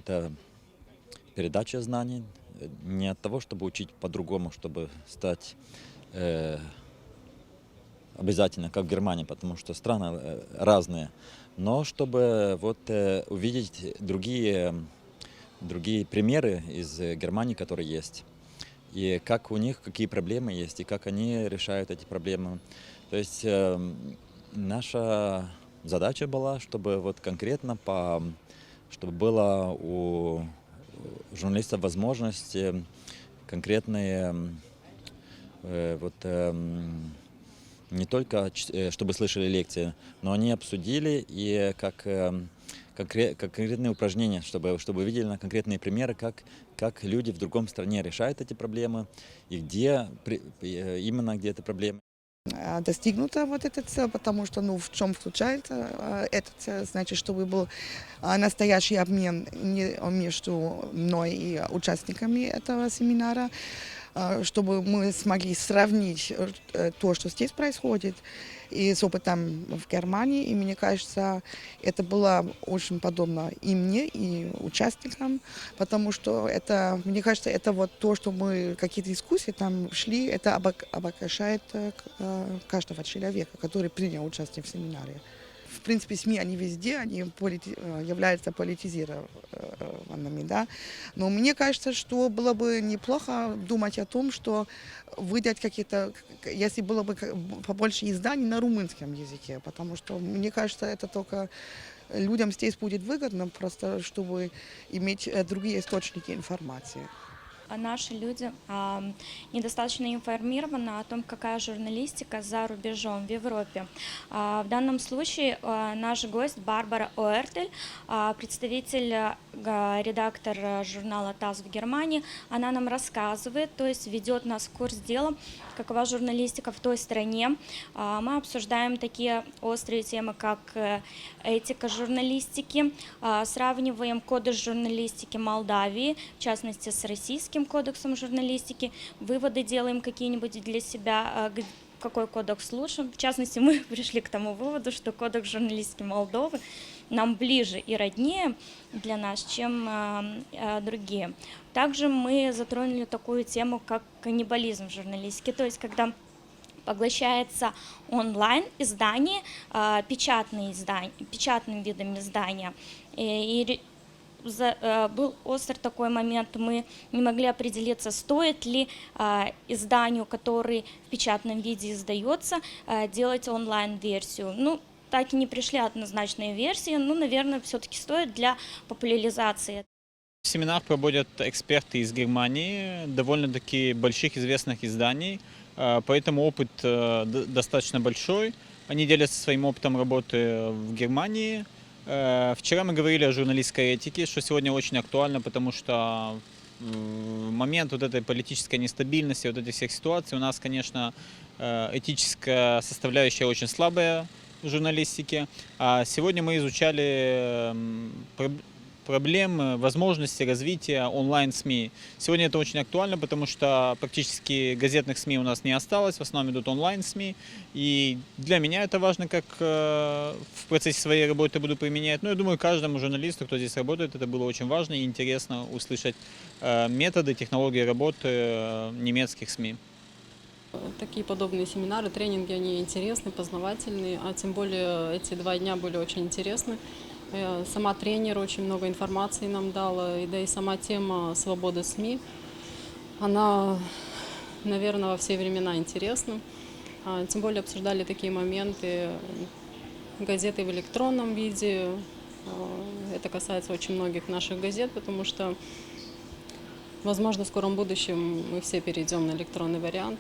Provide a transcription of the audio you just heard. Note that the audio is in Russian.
это передача знаний, не от того, чтобы учить по-другому, чтобы стать обязательно, как в Германии, потому что страны разные, но чтобы вот увидеть другие примеры из Германии, которые есть, и как у них какие проблемы есть, и как они решают эти проблемы. То есть наша задача была, чтобы вот конкретно чтобы было у журналистов возможность конкретные вот не только чтобы слышали лекции, но они обсудили и как конкретные упражнения, чтобы видели на конкретные примеры, как люди в другом стране решают эти проблемы и именно где эта проблема. Достигнута вот эта цель, потому что, ну, в чем заключается эта цель, значит, чтобы был настоящий обмен между мной и участниками этого семинара, чтобы мы смогли сравнить то, что здесь происходит, и с опытом в Германии. И мне кажется, это было очень подобно и мне, и участникам, потому что это, мне кажется, это вот то, что мы, какие-то дискуссии там шли, это обогащает каждого человека, который принял участие в семинаре. В принципе, СМИ, они везде, они являются политизированными, да. Но мне кажется, что было бы неплохо думать о том, что выдать какие-то, если было бы побольше изданий на румынском языке, потому что, мне кажется, это только людям здесь будет выгодно, просто чтобы иметь другие источники информации. Наши люди недостаточно информированы о том, какая журналистика за рубежом в Европе. В данном случае наш гость Барбара Оэртель, представитель, редактор журнала ТАСС в Германии, она нам рассказывает, то есть ведет нас в курс дела, какова журналистика в той стране. Мы обсуждаем такие острые темы, как этика журналистики, сравниваем коды журналистики Молдавии, в частности с российским кодексом журналистики, выводы делаем какие-нибудь для себя, какой кодекс лучше. В частности, мы пришли к тому выводу, что кодекс журналистики Молдовы нам ближе и роднее для нас, чем другие. Также мы затронули такую тему, как каннибализм в журналистике, то есть когда поглощается онлайн издание, печатным видом издания. И был острый такой момент, мы не могли определиться, стоит ли изданию, который в печатном виде издается, делать онлайн-версию. Ну, так и не пришли однозначные версии, но, наверное, все-таки стоит для популяризации. Семинар проводят эксперты из Германии, довольно-таки больших известных изданий, поэтому опыт достаточно большой. Они делятся своим опытом работы в Германии. Вчера мы говорили о журналистской этике, что сегодня очень актуально, потому что в момент вот этой политической нестабильности, вот этих всех ситуаций у нас, конечно, этическая составляющая очень слабая в журналистике. А сегодня мы изучали проблемы, возможности развития онлайн-СМИ. Сегодня это очень актуально, потому что практически газетных СМИ у нас не осталось, в основном идут онлайн-СМИ. И для меня это важно, как в процессе своей работы буду применять. Ну, я думаю, каждому журналисту, кто здесь работает, это было очень важно и интересно услышать методы, технологии работы немецких СМИ. Такие подобные семинары, тренинги, они интересны, познавательные, а тем более эти 2 дня были очень интересны. Сама тренер очень много информации нам дала, да и сама тема свободы СМИ, она, наверное, во все времена интересна. Тем более обсуждали такие моменты, газеты в электронном виде. Это касается очень многих наших газет, потому что, возможно, в скором будущем мы все перейдем на электронный вариант.